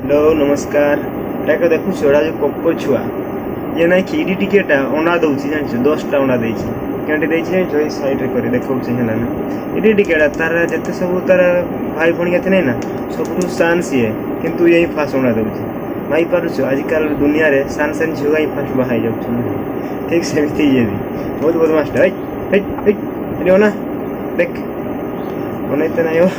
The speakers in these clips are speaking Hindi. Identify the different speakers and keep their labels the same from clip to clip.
Speaker 1: हेलो नमस्कार एटा देखु छोड़ा जो कोको छुआ ये ना कि टिकेटा अंडा दउछि जान 10टा अंडा देछि केंटे देछि जो ई साइड रे करी देखौ छै हला ना इडी टिकेटा तार जते सब तार भाई भणी के नै ना सब शान सिए किंतु यही फास अंडा दउछि भाई पारुछ आजकल दुनिया रे शान झुगा ही फास बहाई जाउ छ ठीक सेमती ये भी बहुत बदमाश है हे हे ना देख ओने त नायो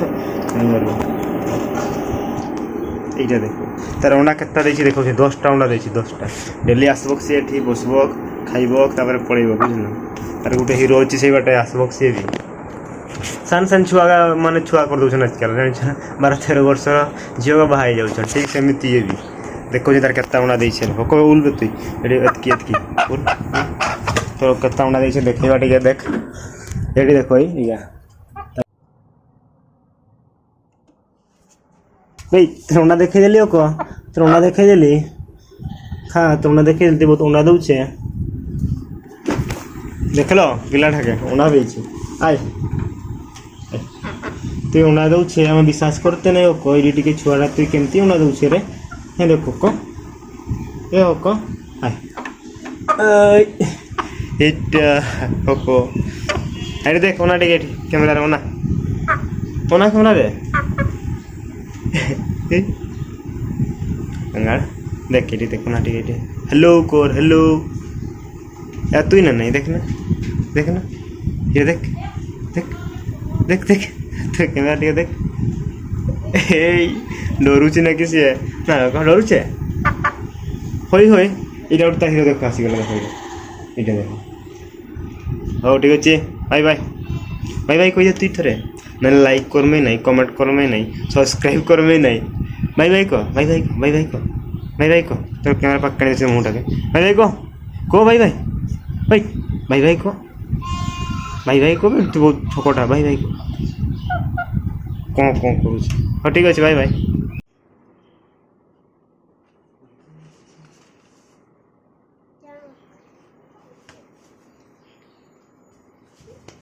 Speaker 1: এইটা দেখো তার অন্ডা কেতটা দেছি দেখো 10টা অন্ডা দেছি 10টা ডেলি আসবক সে এটি বসবক খাইবক তারপরে পড়াইব বুঝল তার গোটে হিরো আছে সেই বাটে আসবক সে भी सान सान छुआ माने छुआ कर दउछन आजकल जानिछ 12-13 वर्षर झियो बाहाई जाउछन ठीक सेमिति ये भी देखो जे तार केतटा अण्डा देइछे होको उल बतई एडी एतकी उल तो केतटा अण्डा देइछे देखैबा टिके देख एडी देखो इया भाई त्रोना देखे देली को त्रोना देखे देली खा त्रोना देखे देली बहुत ओना दउछे देखलो गिला ठाके ओना बेची आय ते ओना दउछे हम विश्वास करते नै को एडी टिके छुआडा तू केमती ओना दउछे रे हे देखो को ए को आय एटा को अरे देख ओना टिके कैमरा रे ओना कैमरा रे अंगार देख के देखो ना ठीक है हेलो कोर हेलो या तू ना नहीं देखना ये देख देख देख देख तो कैमरा ठीक देख ए डरुची ना किसी है ना कौन डरुचे होई होई इटा उठता हिरो देखो आसी गला देखो इटा देखो हो ठीक अछि बाय बाय बाय बाय कोई तू थरे ना लाइक करमे नहीं कमेंट करमे नहीं सब्सक्राइब करमे नहीं बाय बाय को बाय बाय बाय बाय को बाय बाय को तो कैमरा पकड़े से मुंह टाके बाय बाय को bye bye bye bye bye को बाय बाय को तू बहुत छोटा बाय बाय को कौन करूछ हो ठीक अछि बाय बाय।